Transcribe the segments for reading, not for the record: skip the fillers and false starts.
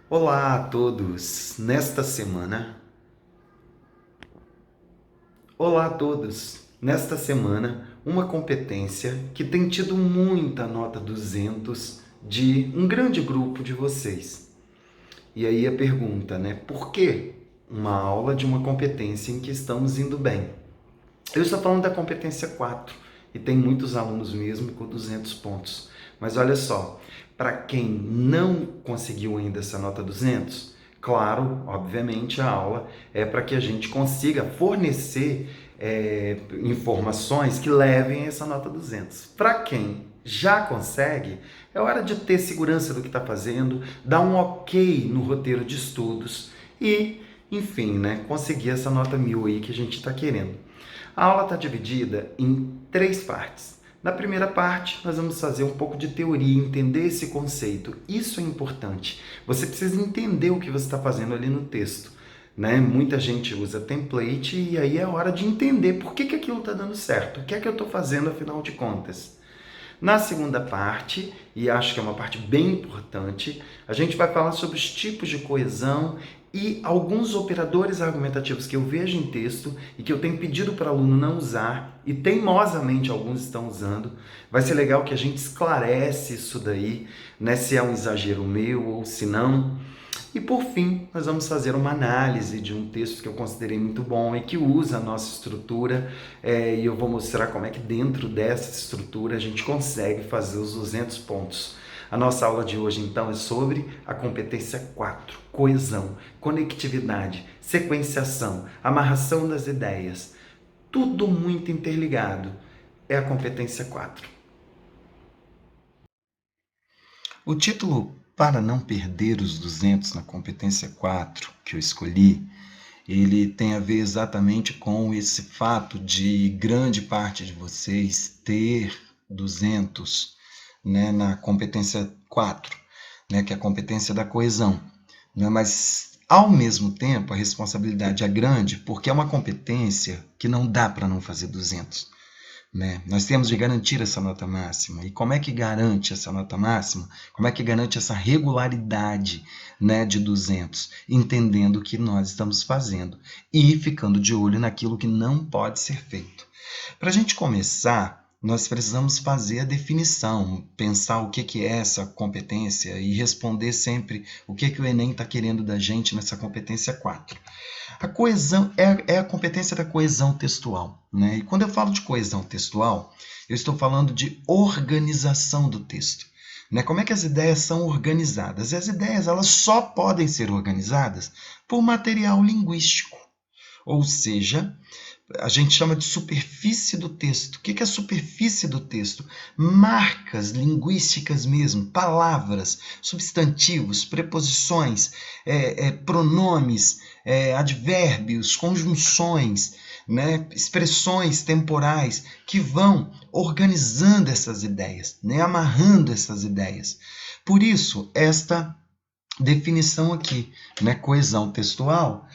Olá a todos! Nesta semana, uma competência que tem tido muita nota 200 de um grande grupo de vocês. E aí a pergunta, né? Por que uma aula de uma competência em que estamos indo bem? Eu estou falando da competência 4 e tem muitos alunos mesmo com 200 pontos. Mas olha só, para quem não conseguiu ainda essa nota 200, claro, obviamente a aula é para que a gente consiga fornecer informações que levem a essa nota 200. Para quem já consegue, é hora de ter segurança do que está fazendo, dar um ok no roteiro de estudos e, enfim, né, conseguir essa nota 1000 aí que a gente está querendo. A aula está dividida em 3 partes. Na primeira parte, nós vamos fazer um pouco de teoria, entender esse conceito. Isso é importante. Você precisa entender o que você está fazendo ali no texto. Né? Muita gente usa template e aí é hora de entender por que aquilo está dando certo. O que é que eu estou fazendo, afinal de contas? Na segunda parte, e acho que é uma parte bem importante, a gente vai falar sobre os tipos de coesão e alguns operadores argumentativos que eu vejo em texto e que eu tenho pedido para o aluno não usar, e teimosamente alguns estão usando. Vai ser legal que a gente esclarece isso daí, né, se é um exagero meu ou se não. E por fim, nós vamos fazer uma análise de um texto que eu considerei muito bom e que usa a nossa estrutura, e eu vou mostrar como é que dentro dessa estrutura a gente consegue fazer os 200 pontos. A nossa aula de hoje, então, é sobre a competência 4, coesão, conectividade, sequenciação, amarração das ideias. Tudo muito interligado. É a competência 4. O título Para não perder os 200 na competência 4 que eu escolhi, ele tem a ver exatamente com esse fato de grande parte de vocês ter 200, né, na competência 4, né, que é a competência da coesão. Né, mas, ao mesmo tempo, a responsabilidade é grande porque é uma competência que não dá para não fazer 200. Né? Nós temos de garantir essa nota máxima. E como é que garante essa nota máxima? Como é que garante essa regularidade, né, de 200? Entendendo o que nós estamos fazendo e ficando de olho naquilo que não pode ser feito. Para a gente começar, nós precisamos fazer a definição, pensar o que é essa competência e responder sempre o que o Enem está querendo da gente nessa competência 4. A coesão é a competência da coesão textual. Né? E quando eu falo de coesão textual, eu estou falando de organização do texto. Né? Como é que as ideias são organizadas? E as ideias elas só podem ser organizadas por material linguístico. Ou seja, a gente chama de superfície do texto. O que é a superfície do texto? Marcas linguísticas mesmo, palavras, substantivos, preposições, pronomes, advérbios, conjunções, né, expressões temporais que vão organizando essas ideias, né, amarrando essas ideias. Por isso, esta definição aqui, né, coesão textual,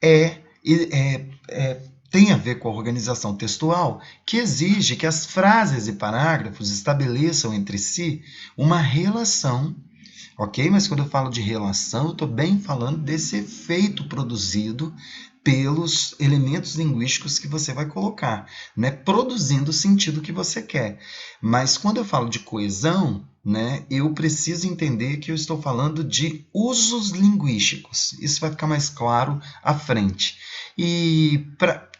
é, é, é tem a ver com a organização textual, que exige que as frases e parágrafos estabeleçam entre si uma relação, ok? Mas quando eu falo de relação, eu estou bem falando desse efeito produzido pelos elementos linguísticos que você vai colocar, né? Produzindo o sentido que você quer. Mas quando eu falo de coesão, né, eu preciso entender que eu estou falando de usos linguísticos. Isso vai ficar mais claro à frente. E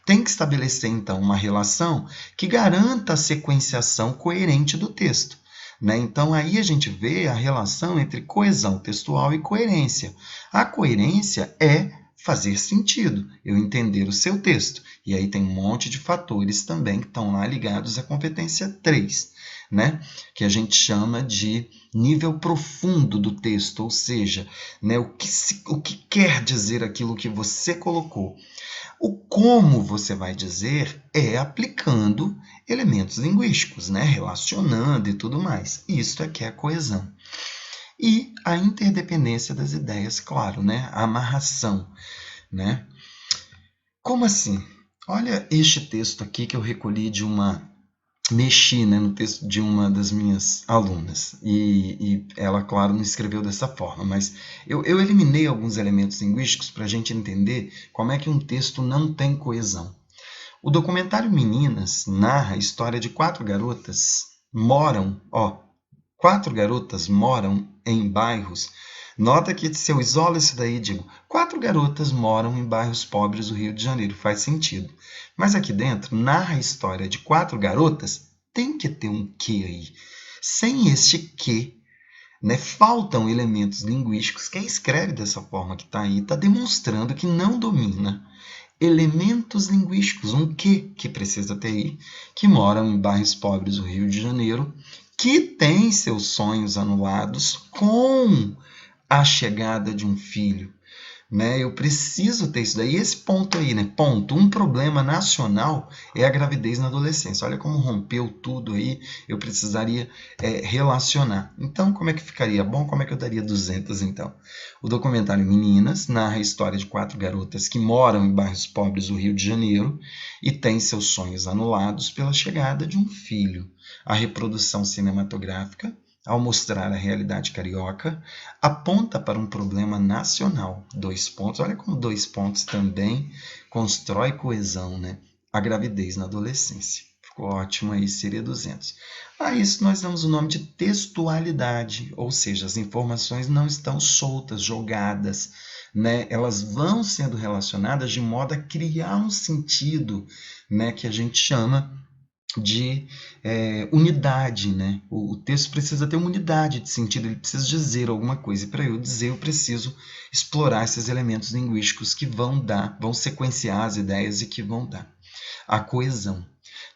tem que estabelecer, então, uma relação que garanta a sequenciação coerente do texto. Né? Então, aí a gente vê a relação entre coesão textual e coerência. A coerência é fazer sentido, eu entender o seu texto. E aí tem um monte de fatores também que estão lá ligados à competência 3, né? Que a gente chama de nível profundo do texto, ou seja, né, o que quer dizer aquilo que você colocou. O como você vai dizer é aplicando elementos linguísticos, né? Relacionando e tudo mais. Isso é que é a coesão. E a interdependência das ideias, claro, né? A amarração, né? Como assim? Olha este texto aqui que eu recolhi de uma mexi, né, no texto de uma das minhas alunas, e ela, claro, não escreveu dessa forma, mas eu eliminei alguns elementos linguísticos para a gente entender como é que um texto não tem coesão. O documentário Meninas narra a história de quatro garotas moram em bairros. Nota que se eu isolo isso daí, digo, 4 garotas moram em bairros pobres do Rio de Janeiro, faz sentido. Mas aqui dentro, narra a história de 4 garotas, tem que ter um quê aí. Sem este quê, né, faltam elementos linguísticos. Quem escreve dessa forma que está aí está demonstrando que não domina elementos linguísticos, um que precisa ter aí, que moram em bairros pobres do Rio de Janeiro, que tem seus sonhos anulados com a chegada de um filho. Né? Eu preciso ter isso daí. Esse ponto aí, né? Ponto. Um problema nacional é a gravidez na adolescência. Olha como rompeu tudo aí. Eu precisaria relacionar. Então, como é que ficaria bom? Como é que eu daria 200, então? O documentário Meninas narra a história de 4 garotas que moram em bairros pobres do Rio de Janeiro e têm seus sonhos anulados pela chegada de um filho. A reprodução cinematográfica, ao mostrar a realidade carioca, aponta para um problema nacional. 2 pontos. Olha como 2 pontos também constrói coesão, né? A gravidez na adolescência. Ficou ótimo aí, seria 200. A isso nós damos o nome de textualidade, ou seja, as informações não estão soltas, jogadas, né? Elas vão sendo relacionadas de modo a criar um sentido, né? Que a gente chama de unidade, né? O texto precisa ter uma unidade de sentido, ele precisa dizer alguma coisa, e para eu dizer eu preciso explorar esses elementos linguísticos que vão sequenciar as ideias e que vão dar a coesão.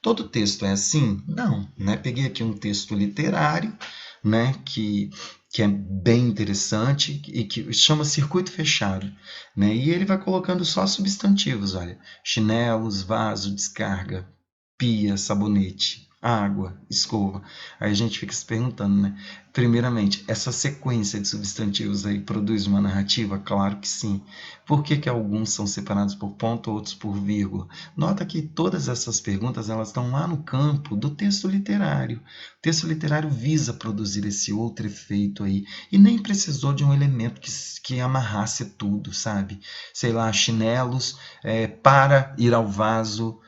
Todo texto é assim? Não, né? Peguei aqui um texto literário, né? Que é bem interessante e que chama Circuito Fechado, né? E ele vai colocando só substantivos, olha, chinelos, vaso, descarga, pia, sabonete, água, escova. Aí a gente fica se perguntando, né? Primeiramente, essa sequência de substantivos aí produz uma narrativa? Claro que sim. Por que alguns são separados por ponto, outros por vírgula? Nota que todas essas perguntas elas estão lá no campo do texto literário. O texto literário visa produzir esse outro efeito aí. E nem precisou de um elemento que amarrasse tudo, sabe? Sei lá, chinelos para ir ao vaso,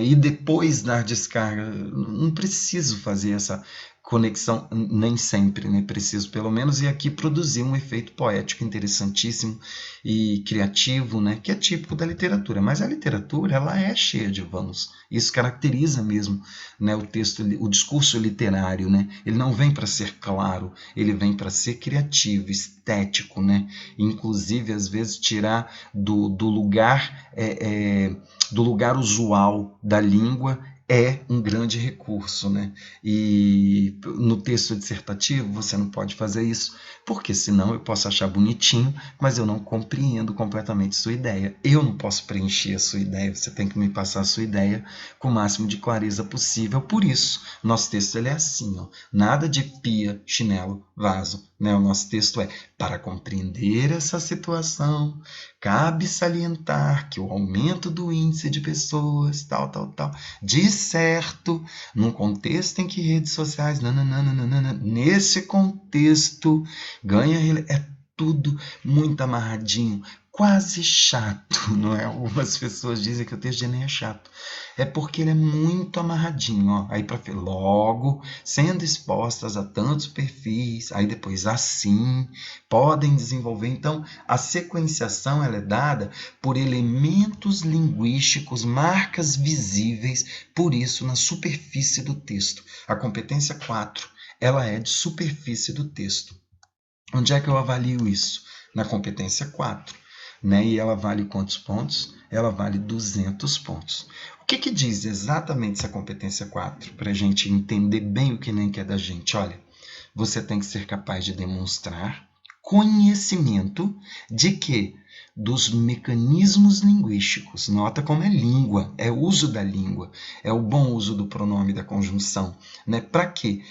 e depois dar descarga. Não preciso fazer essa conexão, nem sempre, né? Preciso pelo menos e aqui produzir um efeito poético interessantíssimo e criativo, né? Que é típico da literatura. Mas a literatura ela é cheia de vãos. Isso caracteriza mesmo, né, o texto, o discurso literário, né? Ele não vem para ser claro, ele vem para ser criativo, estético, né? Inclusive às vezes tirar do lugar do lugar usual da língua é um grande recurso, né? E no texto dissertativo você não pode fazer isso, porque senão eu posso achar bonitinho, mas eu não compreendo completamente sua ideia. Eu não posso preencher a sua ideia, você tem que me passar a sua ideia com o máximo de clareza possível. Por isso, nosso texto ele é assim, ó, nada de pia, chinelo, vaso, né? O nosso texto é: para compreender essa situação, cabe salientar que o aumento do índice de pessoas, tal, de certo, num contexto em que redes sociais, nesse contexto, é tudo muito amarradinho, quase chato, não é? Algumas pessoas dizem que o texto de Enem é chato. É porque ele é muito amarradinho, ó. Aí para logo, sendo expostas a tantos perfis, aí depois assim, podem desenvolver. Então, a sequenciação ela é dada por elementos linguísticos, marcas visíveis, por isso na superfície do texto. A competência 4, ela é de superfície do texto. Onde é que eu avalio isso? Na competência 4. Né? E ela vale quantos pontos? Ela vale 200 pontos. O que diz exatamente essa competência 4? Para a gente entender bem o que nem quer da gente. Olha, você tem que ser capaz de demonstrar conhecimento de quê? Dos mecanismos linguísticos. Nota como é língua, é uso da língua, é o bom uso do pronome da conjunção. Né? Para quê?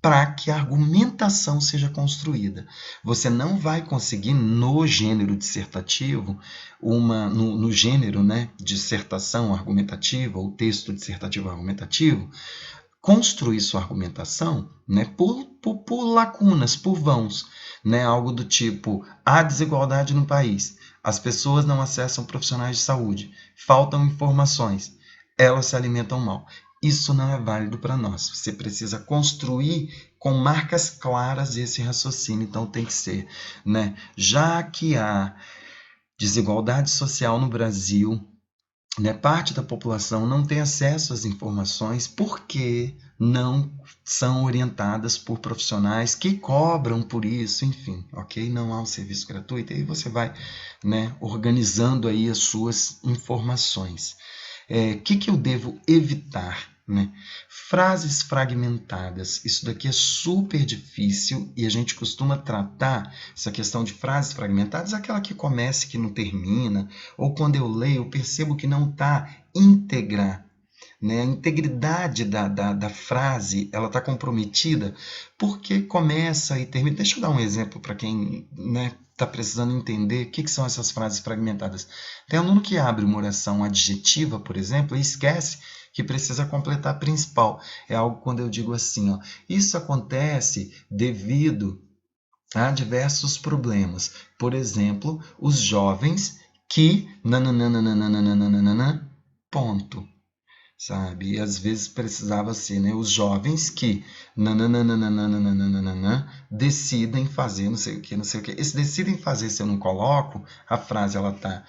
para que a argumentação seja construída. Você não vai conseguir, no gênero dissertativo, no gênero, né, dissertação argumentativa, ou texto dissertativo argumentativo, construir sua argumentação, né, por lacunas, por vãos, né, algo do tipo: há desigualdade no país, as pessoas não acessam profissionais de saúde, faltam informações, elas se alimentam mal. Isso não é válido para nós. Você precisa construir com marcas claras esse raciocínio. Então tem que ser, né, já que há desigualdade social no Brasil, né, parte da população não tem acesso às informações porque não são orientadas por profissionais que cobram por isso, enfim, ok? Não há um serviço gratuito, e aí você vai, né, organizando aí as suas informações. Que eu devo evitar? Né? Frases fragmentadas. Isso daqui é super difícil e a gente costuma tratar essa questão de frases fragmentadas, aquela que começa e que não termina, ou quando eu leio eu percebo que não está íntegra. Né? A integridade da frase ela está comprometida porque começa e termina. Deixa eu dar um exemplo para quem, né, está precisando entender o que são essas frases fragmentadas. Tem aluno que abre uma oração adjetiva, por exemplo, e esquece que precisa completar a principal. É algo quando eu digo assim, ó, isso acontece devido a diversos problemas. Por exemplo, os jovens que nananana, ponto. Sabe? E às vezes precisava ser, né? Os jovens que nananana, decidem fazer não sei o que, não sei o que. Esse decidem fazer, se eu não coloco, a frase ela está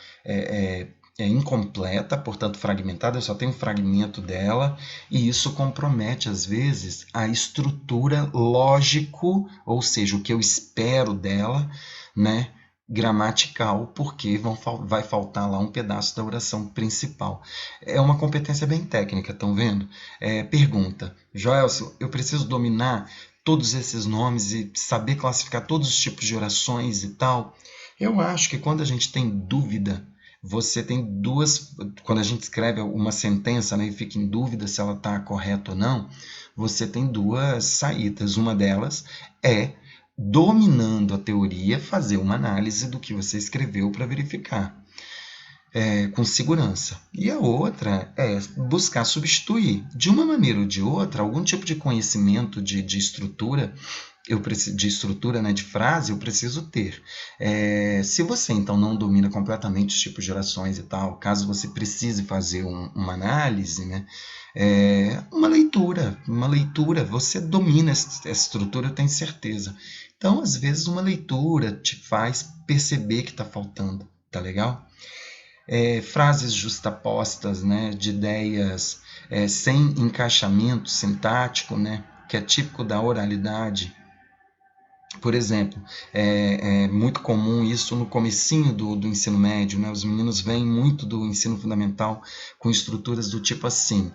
incompleta, portanto fragmentada, eu só tenho um fragmento dela, e isso compromete, às vezes, a estrutura lógico, ou seja, o que eu espero dela, né? Gramatical, porque vai faltar lá um pedaço da oração principal. É uma competência bem técnica, estão vendo? Pergunta: Joelson, eu preciso dominar todos esses nomes e saber classificar todos os tipos de orações e tal? Eu acho que quando a gente tem dúvida, você tem duas. Quando a gente escreve uma sentença, né, e fica em dúvida se ela está correta ou não, você tem duas saídas. Uma delas é, dominando a teoria, fazer uma análise do que você escreveu para verificar com segurança. E a outra é buscar substituir, de uma maneira ou de outra, algum tipo de conhecimento de estrutura, de estrutura, né, de frase, eu preciso ter. Se você, então, não domina completamente os tipos de orações e tal, caso você precise fazer uma análise, né, uma leitura, você domina essa estrutura, eu tenho certeza. Então, às vezes, uma leitura te faz perceber que está faltando, tá legal? Frases justapostas, né, de ideias sem encaixamento sintático, né, que é típico da oralidade. Por exemplo, é muito comum isso no comecinho do ensino médio, né? Os meninos vêm muito do ensino fundamental com estruturas do tipo assim: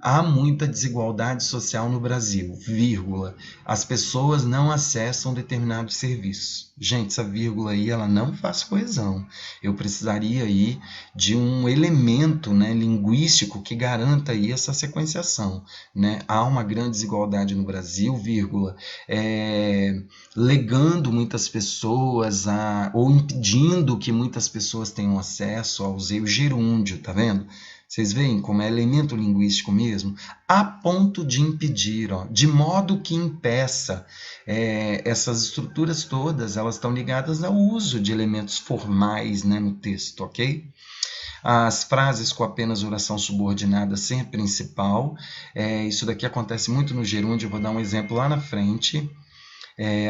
há muita desigualdade social no Brasil, vírgula, as pessoas não acessam determinados serviços. Gente, essa vírgula aí, ela não faz coesão. Eu precisaria aí de um elemento, né, linguístico que garanta aí essa sequenciação, né? Há uma grande desigualdade no Brasil, vírgula, legando muitas pessoas ou impedindo que muitas pessoas tenham acesso ao usei o gerúndio, tá vendo? Vocês veem como é elemento linguístico mesmo? A ponto de impedir, ó, de modo que impeça. Essas estruturas todas, elas estão ligadas ao uso de elementos formais, né, no texto, ok? As frases com apenas oração subordinada sem a principal. Isso daqui acontece muito no gerúndio, eu vou dar um exemplo lá na frente.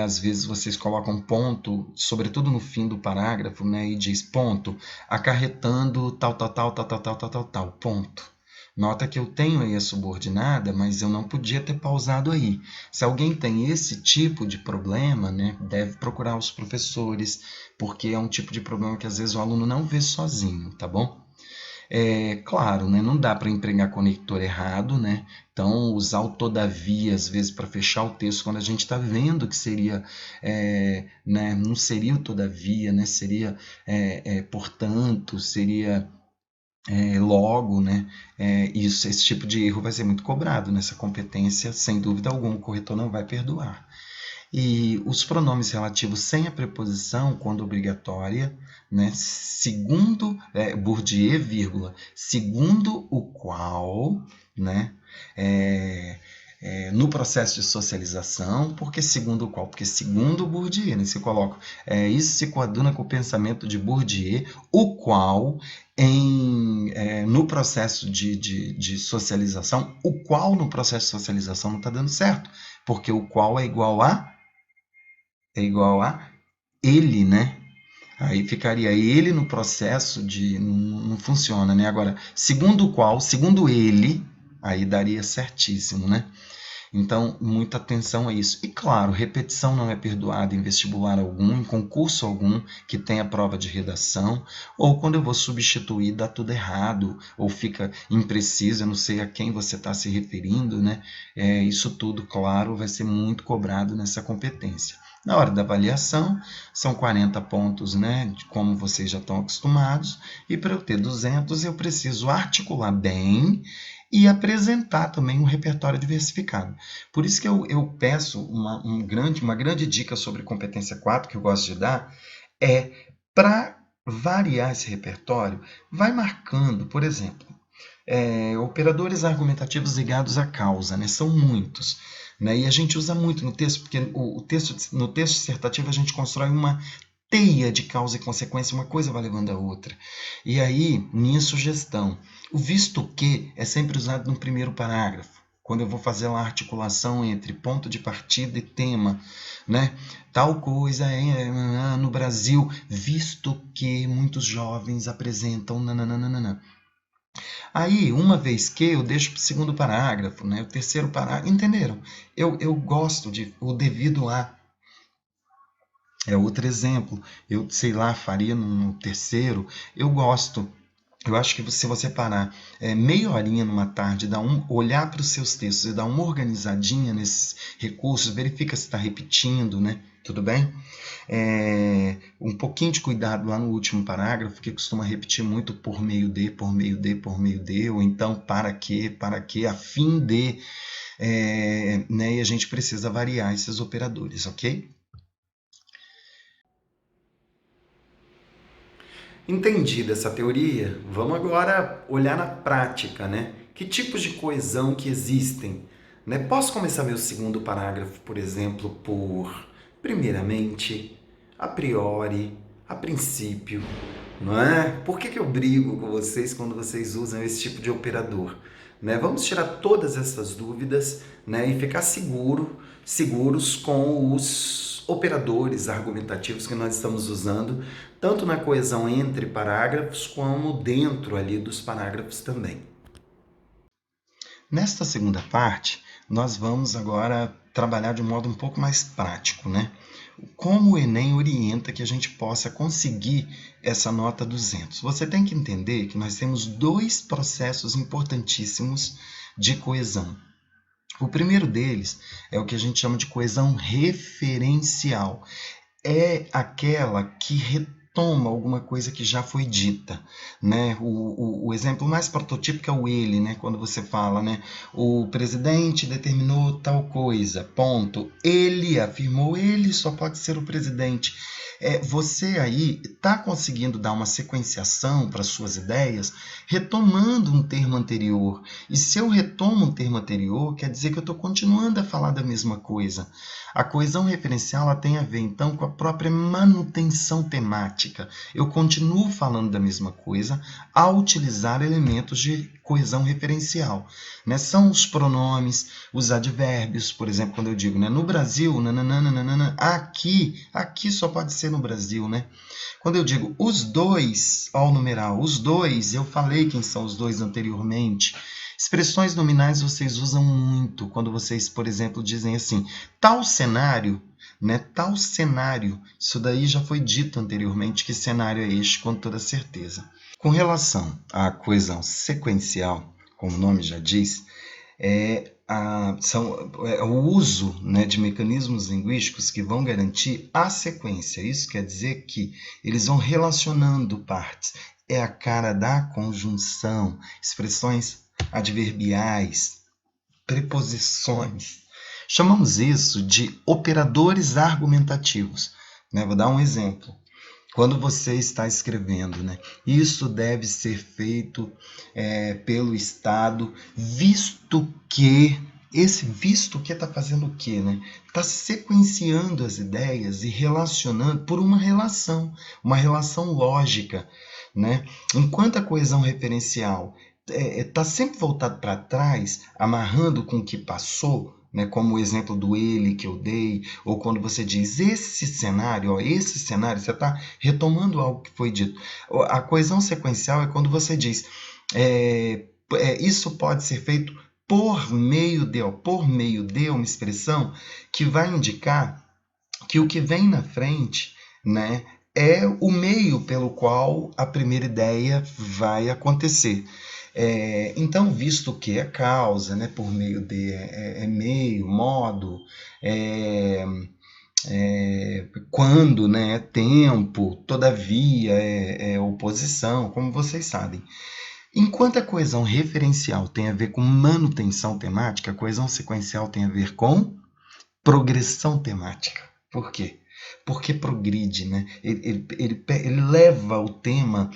Às vezes vocês colocam ponto, sobretudo no fim do parágrafo, né, e diz ponto, acarretando tal, ponto. Nota que eu tenho aí a subordinada, mas eu não podia ter pausado aí. Se alguém tem esse tipo de problema, né, deve procurar os professores, porque é um tipo de problema que às vezes o aluno não vê sozinho, tá bom? Claro, né, não dá para empregar conector errado, né? Então, usar o todavia, às vezes, para fechar o texto, quando a gente está vendo que seria, né, não seria o todavia, né? Seria, portanto, seria Logo, né, esse tipo de erro vai ser muito cobrado nessa competência, sem dúvida alguma, o corretor não vai perdoar. E os pronomes relativos sem a preposição, quando obrigatória, né, segundo Bourdieu, vírgula, segundo o qual, né, no processo de socialização, porque segundo o qual? Porque segundo Bourdieu, né, se coloca, isso se coaduna com o pensamento de Bourdieu, o qual no processo de socialização, o qual no processo de socialização não está dando certo, porque o qual é igual a ele, né? Aí ficaria ele no processo de... Não funciona, né? Agora, segundo o qual, segundo ele, aí daria certíssimo, né? Então, muita atenção a isso. E claro, repetição não é perdoada em vestibular algum, em concurso algum que tenha prova de redação, ou quando eu vou substituir dá tudo errado, ou fica impreciso, eu não sei a quem você está se referindo, né? Isso tudo, claro, vai ser muito cobrado nessa competência. Na hora da avaliação, são 40 pontos, né, como vocês já estão acostumados, e para eu ter 200 eu preciso articular bem e apresentar também um repertório diversificado. Por isso que eu peço uma grande dica sobre competência 4, que eu gosto de dar, para variar esse repertório, vai marcando, por exemplo, operadores argumentativos ligados à causa, né? São muitos. Né? E a gente usa muito no texto, porque no texto dissertativo a gente constrói uma teia de causa e consequência, uma coisa vai levando a outra. E aí, minha sugestão, o visto que é sempre usado no primeiro parágrafo, quando eu vou fazer lá a articulação entre ponto de partida e tema, né? Tal coisa no Brasil, visto que muitos jovens apresentam nananana. Aí, uma vez que eu deixo para o segundo parágrafo, né? O terceiro parágrafo, entenderam? Eu gosto de o devido a. É outro exemplo. Eu, sei lá, faria no terceiro. Eu gosto. Eu acho que se você parar meia horinha numa tarde, olhar para os seus textos e dar uma organizadinha nesses recursos, verifica se está repetindo, né? Tudo bem? Um pouquinho de cuidado lá no último parágrafo, que costuma repetir muito por meio de, por meio de, por meio de, ou então para que, a fim de, né? E a gente precisa variar esses operadores, ok? Entendida essa teoria, vamos agora olhar na prática, né? Que tipos de coesão que existem? Né? Posso começar meu segundo parágrafo, por exemplo, por primeiramente, a priori, a princípio, não é? Por que eu brigo com vocês quando vocês usam esse tipo de operador? Né? Vamos tirar todas essas dúvidas, né? E ficar seguros com os operadores argumentativos que nós estamos usando, tanto na coesão entre parágrafos, como dentro ali dos parágrafos também. Nesta segunda parte, nós vamos agora trabalhar de um modo um pouco mais prático, né? Como o Enem orienta que a gente possa conseguir essa nota 200? Você tem que entender que nós temos dois processos importantíssimos de coesão. O primeiro deles é o que a gente chama de coesão referencial. É aquela que retoma alguma coisa que já foi dita, né? O exemplo mais prototípico é o ele, né? Quando você fala, né? O presidente determinou tal coisa, ponto. Ele afirmou, ele só pode ser o presidente. Você aí está conseguindo dar uma sequenciação para suas ideias, retomando um termo anterior. E se eu retomo um termo anterior, quer dizer que eu estou continuando a falar da mesma coisa. A coesão referencial ela tem a ver, então, com a própria manutenção temática. Eu continuo falando da mesma coisa ao utilizar elementos de coesão referencial. Né? São os pronomes, os advérbios, por exemplo, quando eu digo, né? No Brasil, nananana, aqui só pode ser no Brasil. Né? Quando eu digo os dois, ao numeral, os dois, eu falei quem são os dois anteriormente. Expressões nominais vocês usam muito quando vocês, por exemplo, dizem assim, tal cenário, né? Tal cenário, isso daí já foi dito anteriormente, que cenário é este, com toda certeza. Com relação à coesão sequencial, como o nome já diz, o uso, né, de mecanismos linguísticos que vão garantir a sequência. Isso quer dizer que eles vão relacionando partes. é a cara da conjunção, expressões adverbiais, preposições. Chamamos isso de operadores argumentativos, né? Vou dar um exemplo. Quando você está escrevendo, né? Isso deve ser feito pelo Estado, visto que... Esse visto que está fazendo o quê, né? Está sequenciando as ideias e relacionando por uma relação lógica, né? Enquanto a coesão referencial está sempre voltado para trás, amarrando com o que passou, né, como o exemplo do ele que eu dei, ou quando você diz esse cenário, você está retomando algo que foi dito. A coesão sequencial é quando você diz isso pode ser feito por meio de uma expressão que vai indicar que o que vem na frente, né, é o meio pelo qual a primeira ideia vai acontecer. Então, visto que é causa, né, por meio de meio, modo, quando, né, é tempo, todavia, é oposição, como vocês sabem. Enquanto a coesão referencial tem a ver com manutenção temática, a coesão sequencial tem a ver com progressão temática. Por quê? Porque progride, né? Ele leva o tema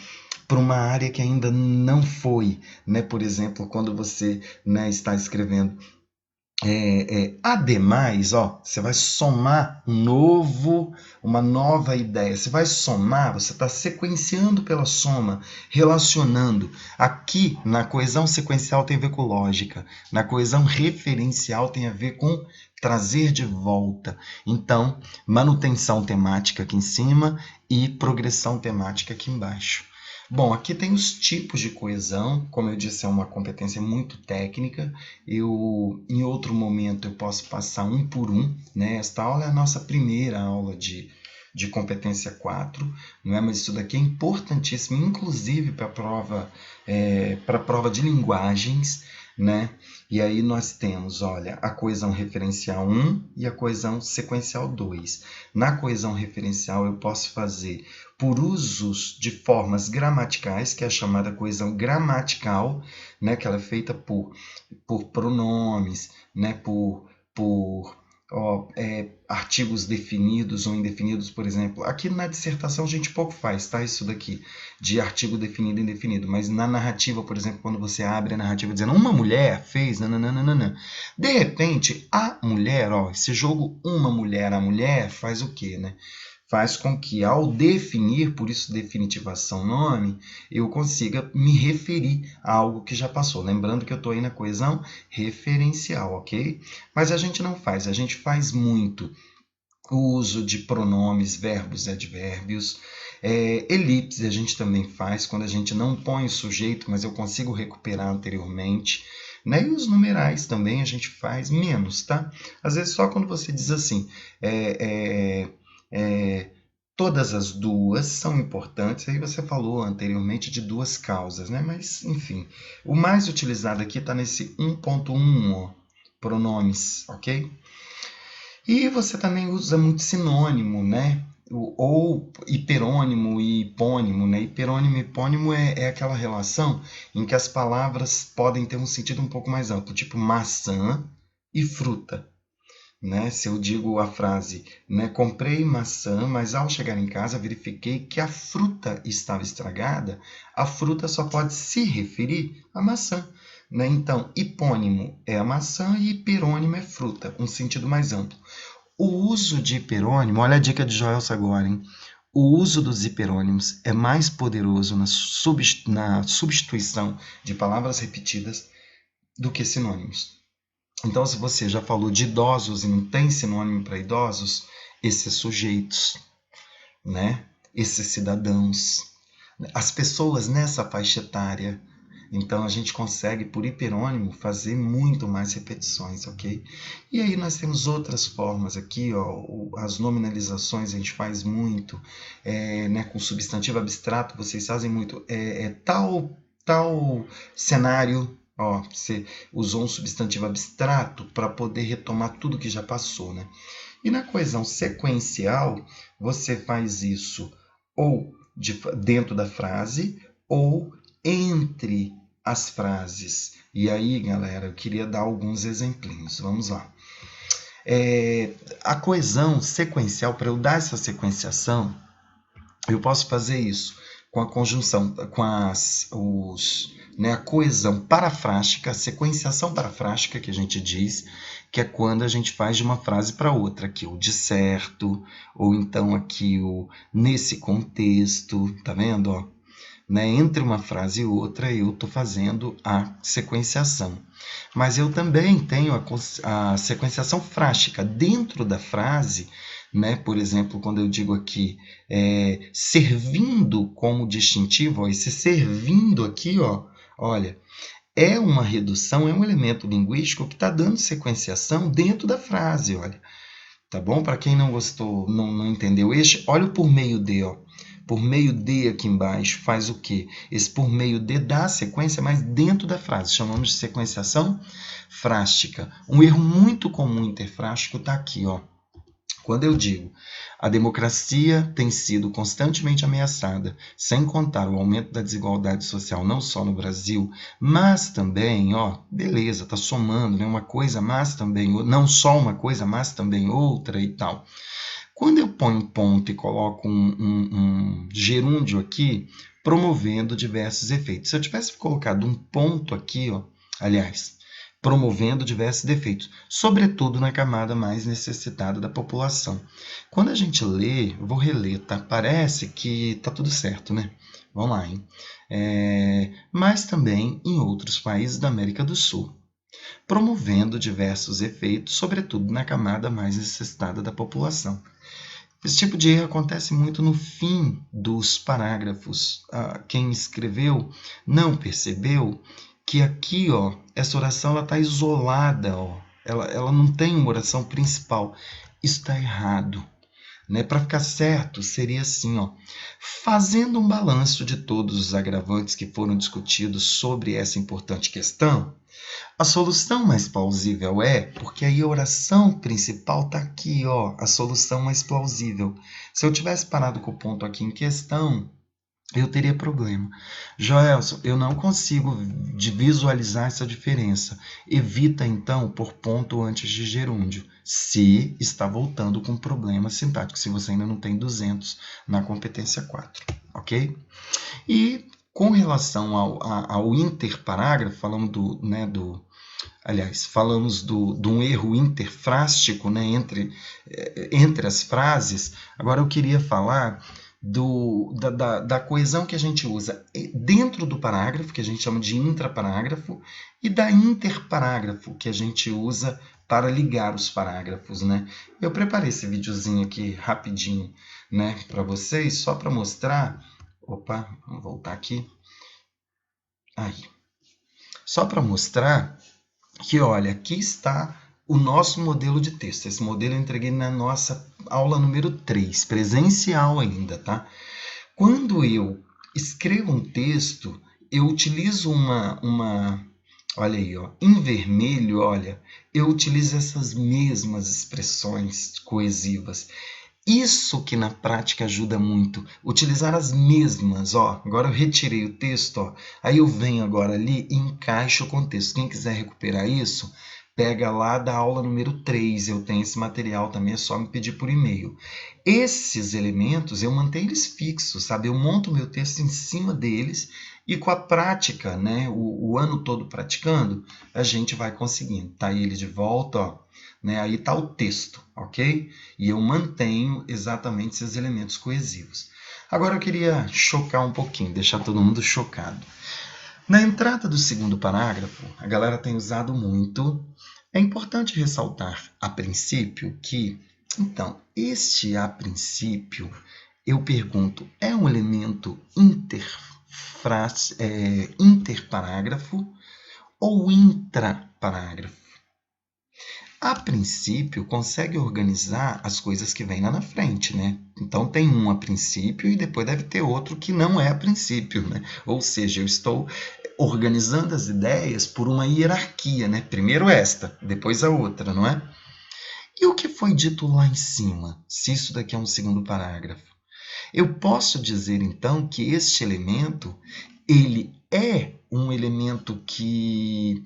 para uma área que ainda não foi, né? Por exemplo, quando você, né, está escrevendo ademais, você vai somar uma nova ideia. Você vai somar, você está sequenciando pela soma, relacionando. Aqui, na coesão sequencial tem a ver com lógica. Na coesão referencial tem a ver com trazer de volta. Então, manutenção temática aqui em cima e progressão temática aqui embaixo. Bom, aqui tem os tipos de coesão. Como eu disse, é uma competência muito técnica. Em outro momento, eu posso passar um por um, né? Esta aula é a nossa primeira aula de competência 4, não é? Mas isso daqui é importantíssimo, inclusive para a prova de linguagens, né? E aí nós temos, olha, a coesão referencial 1 e a coesão sequencial 2. Na coesão referencial, eu posso fazer por usos de formas gramaticais, que é a chamada coesão gramatical, né? Que ela é feita por pronomes, né? por artigos definidos ou indefinidos, por exemplo. Aqui na dissertação a gente pouco faz, tá? Isso daqui, de artigo definido e indefinido. Mas na narrativa, por exemplo, quando você abre a narrativa dizendo uma mulher fez, nananana. De repente, a mulher, esse jogo uma mulher, a mulher faz o quê, né? Faz com que, ao definir, por isso definitivação nome, eu consiga me referir a algo que já passou. Lembrando que eu estou aí na coesão referencial, ok? Mas a gente não faz, a gente faz muito o uso de pronomes, verbos e advérbios. Elipse a gente também faz, quando a gente não põe o sujeito, mas eu consigo recuperar anteriormente. Né? E os numerais também a gente faz menos, tá? Às vezes só quando você diz assim... todas as duas são importantes, aí você falou anteriormente de duas causas, né? Mas, enfim, o mais utilizado aqui está nesse 1.1, pronomes, ok? E você também usa muito sinônimo, né? Ou hiperônimo e hipônimo, né? Hiperônimo e hipônimo é aquela relação em que as palavras podem ter um sentido um pouco mais amplo, tipo maçã e fruta. Né? Se eu digo a frase, né, comprei maçã, mas ao chegar em casa verifiquei que a fruta estava estragada, a fruta só pode se referir à maçã. Né? Então, hipônimo é a maçã e hiperônimo é fruta, um sentido mais amplo. O uso de hiperônimo, olha a dica de Joelson agora, hein? O uso dos hiperônimos é mais poderoso na substituição de palavras repetidas do que sinônimos. Então, se você já falou de idosos e não tem sinônimo para idosos, esses sujeitos, né? Esses cidadãos, as pessoas nessa faixa etária. Então, a gente consegue, por hiperônimo, fazer muito mais repetições, ok? E aí nós temos outras formas aqui, as nominalizações a gente faz muito, né? Com substantivo abstrato vocês fazem muito, tal cenário. Você usou um substantivo abstrato para poder retomar tudo que já passou, né? E na coesão sequencial, você faz isso ou dentro da frase ou entre as frases. E aí, galera, eu queria dar alguns exemplinhos. Vamos lá. A coesão sequencial, para eu dar essa sequenciação, eu posso fazer isso com a conjunção, com a coesão parafrástica, a sequenciação parafrástica que a gente diz, que é quando a gente faz de uma frase para outra, aqui o de certo, ou então aqui o nesse contexto, tá vendo? Ó? Né? Entre uma frase e outra, eu estou fazendo a sequenciação. Mas eu também tenho a sequenciação frástica dentro da frase, né? Por exemplo, quando eu digo aqui servindo como distintivo, ó, esse servindo aqui, ó, olha, é uma redução, é um elemento linguístico que está dando sequenciação dentro da frase, olha. Tá bom? Para quem não gostou, não entendeu este, olha o por meio de, ó. Por meio de aqui embaixo faz o quê? Esse por meio de dá a sequência, mas dentro da frase. Chamamos de sequenciação frástica. Um erro muito comum interfrástico está aqui, ó. Quando eu digo a democracia tem sido constantemente ameaçada, sem contar o aumento da desigualdade social, não só no Brasil, mas também, ó, beleza, tá somando, né, uma coisa, mas também, não só uma coisa, mas também outra e tal. Quando eu ponho um ponto e coloco um gerúndio aqui, promovendo diversos efeitos. Se eu tivesse colocado um ponto aqui, ó, aliás, promovendo diversos defeitos, sobretudo na camada mais necessitada da população. Quando a gente lê, eu vou reler, tá? Parece que tá tudo certo, né? Vamos lá, hein? Mas também em outros países da América do Sul, promovendo diversos efeitos, sobretudo na camada mais necessitada da população. Esse tipo de erro acontece muito no fim dos parágrafos. Quem escreveu não percebeu que aqui, ó, essa oração está isolada, ó. Ela não tem uma oração principal. Isso está errado. Né? Para ficar certo, seria assim, ó, fazendo um balanço de todos os agravantes que foram discutidos sobre essa importante questão, a solução mais plausível porque aí a oração principal está aqui, ó, a solução mais plausível. Se eu tivesse parado com o ponto aqui em questão, eu teria problema. Joelson, eu não consigo visualizar essa diferença. Evita, então, por ponto antes de gerúndio, se está voltando com problema sintático, se você ainda não tem 200 na competência 4, ok? E com relação ao interparágrafo, falamos falamos de um erro interfrástico, né, entre as frases. Agora eu queria falar da coesão que a gente usa dentro do parágrafo, que a gente chama de intraparágrafo, e da interparágrafo, que a gente usa para ligar os parágrafos, né? Eu preparei esse videozinho aqui rapidinho, né, para vocês, só para mostrar. Opa, vamos voltar aqui. Aí. Só para mostrar que, olha, aqui está o nosso modelo de texto. Esse modelo eu entreguei na nossa aula número 3, presencial ainda, tá? Quando eu escrevo um texto, eu utilizo olha aí, ó, em vermelho, olha, eu utilizo essas mesmas expressões coesivas. Isso que na prática ajuda muito, utilizar as mesmas, ó. Agora eu retirei o texto, ó. Aí eu venho agora ali e encaixo o contexto. Quem quiser recuperar isso, pega lá da aula número 3, eu tenho esse material também, é só me pedir por e-mail. Esses elementos eu mantenho eles fixos, sabe? Eu monto meu texto em cima deles e com a prática, né, o ano todo praticando, a gente vai conseguindo. Tá aí ele de volta, ó. Né? Aí está o texto, ok? E eu mantenho exatamente esses elementos coesivos. Agora eu queria chocar um pouquinho, deixar todo mundo chocado. Na entrada do segundo parágrafo, a galera tem usado muito. É importante ressaltar, a princípio, que, então, este a princípio, eu pergunto, é um elemento interparágrafo ou intraparágrafo? A princípio, consegue organizar as coisas que vêm lá na frente, né? Então, tem um a princípio e depois deve ter outro que não é a princípio, né? Ou seja, eu estou organizando as ideias por uma hierarquia, né? Primeiro esta, depois a outra, não é? E o que foi dito lá em cima, se isso daqui é um segundo parágrafo? Eu posso dizer, então, que este elemento ele é um elemento que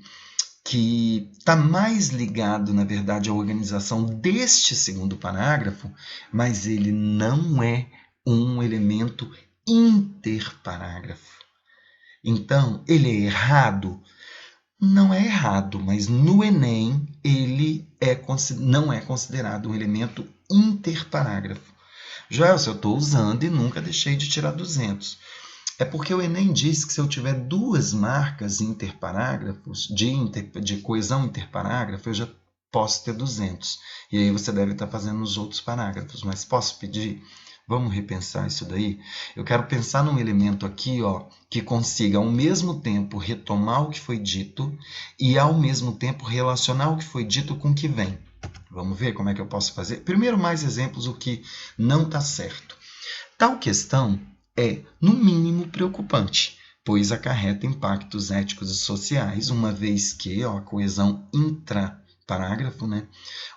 está mais ligado, na verdade, à organização deste segundo parágrafo, mas ele não é um elemento interparágrafo. Então, ele é errado? Não é errado, mas no Enem ele não é considerado um elemento interparágrafo. Joel, eu estou usando e nunca deixei de tirar 200. É porque o Enem diz que se eu tiver duas marcas interparágrafos, de coesão interparágrafo, eu já posso ter 200. E aí você deve estar fazendo os outros parágrafos. Mas posso pedir? Vamos repensar isso daí? Eu quero pensar num elemento aqui, ó, que consiga ao mesmo tempo retomar o que foi dito e ao mesmo tempo relacionar o que foi dito com o que vem. Vamos ver como é que eu posso fazer? Primeiro, mais exemplos, o que não está certo. Tal questão é, no mínimo, preocupante, pois acarreta impactos éticos e sociais, uma vez que, ó, a coesão intraparágrafo, né?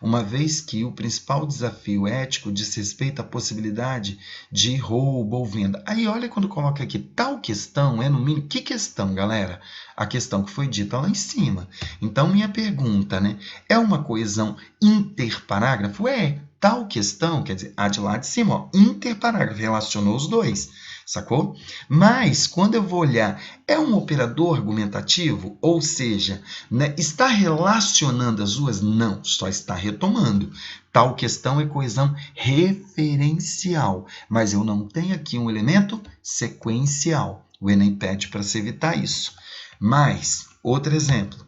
Uma vez que o principal desafio ético diz respeito à possibilidade de roubo ou venda. Aí olha quando coloca aqui, tal questão é no mínimo. Que questão, galera? A questão que foi dita lá em cima. Então, minha pergunta, né? É uma coesão interparágrafo? É. Tal questão, quer dizer, a de lá de cima, ó, interparágrafo, relacionou os dois, sacou? Mas, quando eu vou olhar, é um operador argumentativo? Ou seja, né, está relacionando as duas? Não, só está retomando. Tal questão é coesão referencial, mas eu não tenho aqui um elemento sequencial. O Enem pede para se evitar isso. Mas, outro exemplo.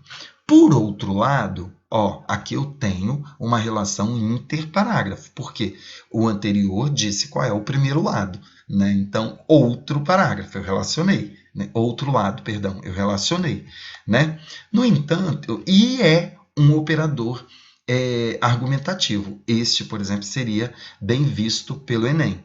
Por outro lado, ó, aqui eu tenho uma relação interparágrafo, porque o anterior disse qual é o primeiro lado, né? Então, outro parágrafo, eu relacionei, né? Outro lado, perdão, eu relacionei, né? No entanto, e é um operador argumentativo. Este, por exemplo, seria bem visto pelo Enem,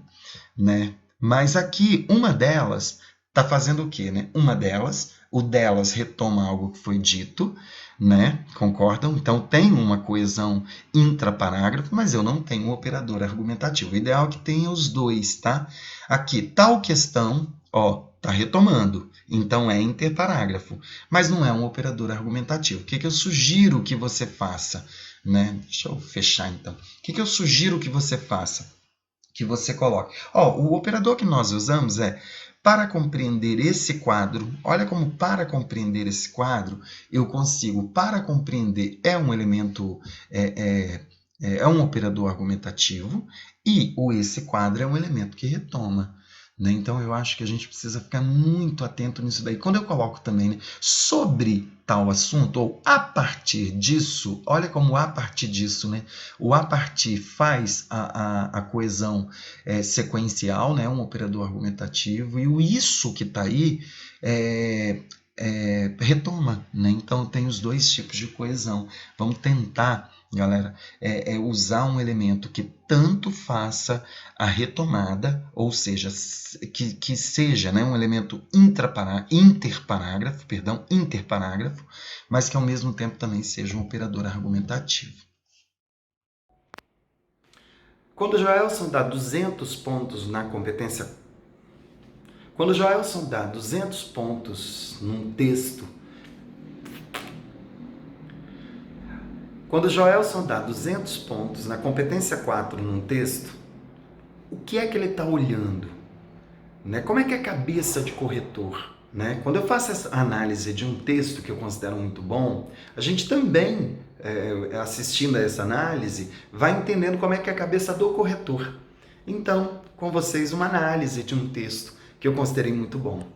né? Mas aqui, uma delas está fazendo o quê, né? Uma delas, o delas retoma algo que foi dito, né? Concordam? Então, tem uma coesão intraparágrafo, mas eu não tenho um operador argumentativo. O ideal é que tenha os dois, tá? Aqui, tal questão, ó, tá retomando. Então, é interparágrafo, mas não é um operador argumentativo. O que eu sugiro que você faça, né? Deixa eu fechar, então. O que eu sugiro que você faça? Que você coloque. Ó, o operador que nós usamos é para compreender esse quadro. Olha como para compreender esse quadro eu consigo. Para compreender é um elemento, é um operador argumentativo e o esse quadro é um elemento que retoma. Né? Então, eu acho que a gente precisa ficar muito atento nisso daí. Quando eu coloco também, né, sobre tal assunto, ou a partir disso, olha como a partir disso, né? O a partir faz a coesão sequencial, né? Um operador argumentativo, e o isso que está aí retoma. Né? Então, tem os dois tipos de coesão. Vamos tentar, galera, usar um elemento que tanto faça a retomada, ou seja, que seja, né, um elemento interparágrafo, mas que ao mesmo tempo também seja um operador argumentativo. Quando o Joelson dá 200 pontos na competência, quando o Joelson dá 200 pontos num texto, quando o Joelson dá 200 pontos na competência 4 num texto, o que é que ele está olhando? Né? Como é que é a cabeça de corretor? Né? Quando eu faço essa análise de um texto que eu considero muito bom, a gente também, assistindo a essa análise, vai entendendo como é que é a cabeça do corretor. Então, com vocês, uma análise de um texto que eu considerei muito bom.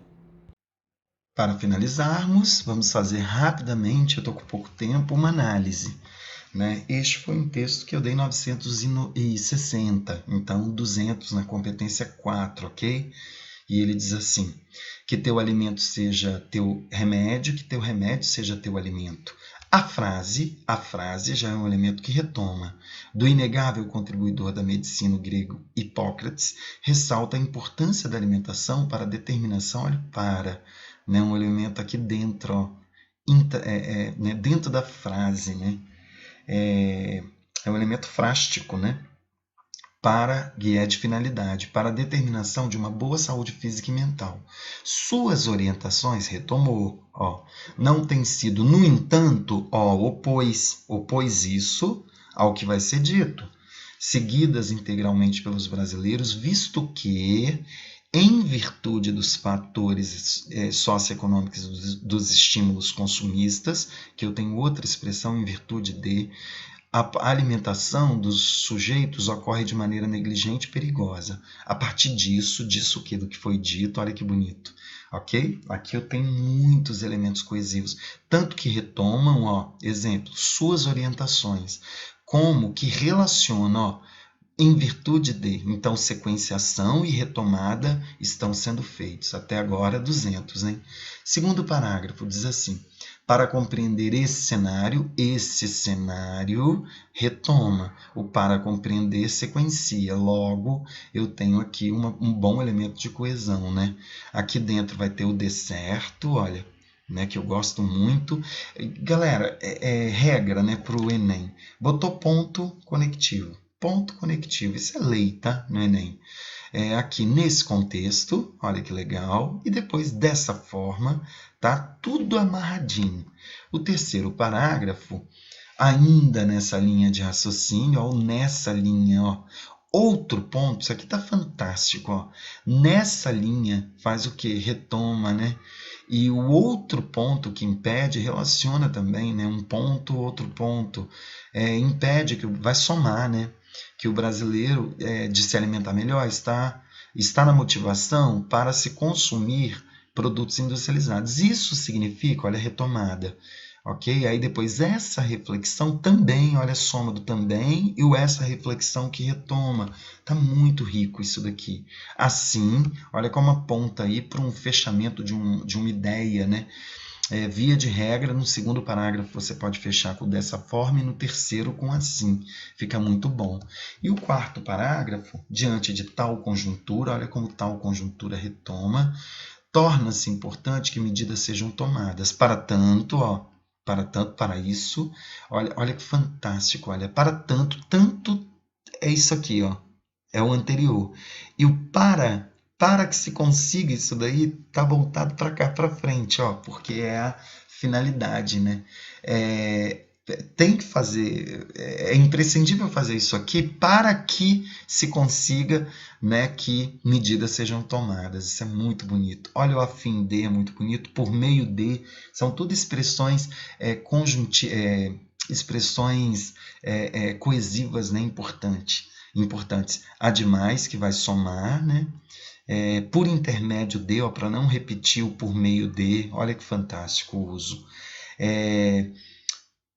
Para finalizarmos, vamos fazer rapidamente, eu estou com pouco tempo, uma análise. Né? Este foi um texto que eu dei 960, então 200 na competência 4, ok? E ele diz assim, que teu alimento seja teu remédio, que teu remédio seja teu alimento. A frase já é um elemento que retoma. Do inegável contribuidor da medicina grego Hipócrates, ressalta a importância da alimentação para a determinação, olha, né? Um elemento aqui dentro, ó, né? Dentro da frase, né? É um elemento frástico, né? para guia de finalidade, para a determinação de uma boa saúde física e mental. Suas orientações, retomou, não tem sido, no entanto, opôs isso ao que vai ser dito, seguidas integralmente pelos brasileiros, visto que, em virtude dos fatores socioeconômicos dos estímulos consumistas, que eu tenho outra expressão, em virtude de, a alimentação dos sujeitos ocorre de maneira negligente e perigosa. A partir disso do que foi dito, olha que bonito, ok? Aqui eu tenho muitos elementos coesivos, tanto que retomam, exemplo, suas orientações, como que relacionam, em virtude de, então sequenciação e retomada estão sendo feitos. Até agora 200, hein? Segundo parágrafo diz assim: para compreender esse cenário retoma. O para compreender sequencia. Logo, eu tenho aqui um bom elemento de coesão, né? Aqui dentro vai ter o de certo, olha, né, que eu gosto muito. Galera, regra, né, para o Enem. Botou ponto conectivo. Ponto conectivo, isso é lei, tá? No Enem. Aqui nesse contexto, olha que legal, e depois dessa forma, tá? Tudo amarradinho. O terceiro parágrafo, ainda nessa linha de raciocínio, ou nessa linha, outro ponto, isso aqui tá fantástico, nessa linha faz o que? Retoma, né? E o outro ponto que impede relaciona também, né? Um ponto, outro ponto, impede, que vai somar, né? Que o brasileiro, de se alimentar melhor, está na motivação para se consumir produtos industrializados. Isso significa, olha, retomada, ok? Aí depois essa reflexão também, olha a soma do também e essa reflexão que retoma. Tá muito rico isso daqui. Assim, olha como aponta aí para um fechamento de uma ideia, né? Via de regra, no segundo parágrafo você pode fechar com dessa forma e no terceiro com assim. Fica muito bom. E o quarto parágrafo, diante de tal conjuntura, olha como tal conjuntura retoma, torna-se importante que medidas sejam tomadas. Para isso, olha que fantástico, olha, para tanto é isso aqui, é o anterior. E o para que se consiga isso daí, está voltado para cá, para frente, porque é a finalidade, né? Tem que fazer, é imprescindível fazer isso aqui para que se consiga, né, que medidas sejam tomadas. Isso é muito bonito. Olha, o a fim de é muito bonito, por meio de, são tudo expressões expressões coesivas, né, importantes. Ademais, que vai somar, né? Por intermédio de, para não repetir o por meio de, olha que fantástico o uso.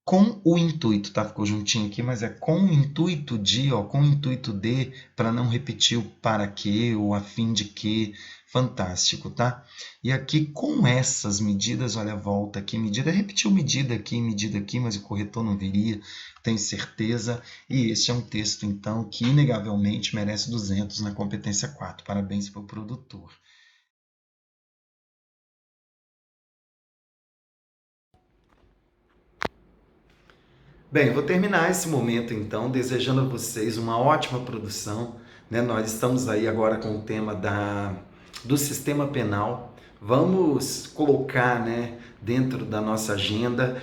Com o intuito, tá? Ficou juntinho aqui, mas com o intuito de, com o intuito de, para não repetir o para que ou a fim de que. Fantástico, tá? E aqui com essas medidas, olha, volta aqui, medida, repetiu medida aqui, mas o corretor não viria, tenho certeza. E este é um texto, então, que inegavelmente merece 200 na competência 4. Parabéns para o produtor. Bem, vou terminar esse momento, então, desejando a vocês uma ótima produção, né? Nós estamos aí agora com o tema do sistema penal. Vamos colocar, né, dentro da nossa agenda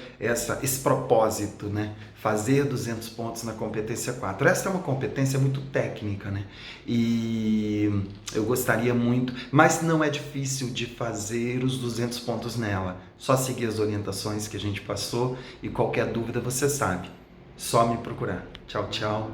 esse propósito, né? Fazer 200 pontos na competência 4. Essa é uma competência muito técnica, né? E eu gostaria muito, mas não é difícil de fazer os 200 pontos nela. Só seguir as orientações que a gente passou e qualquer dúvida você sabe. Só me procurar. Tchau, tchau.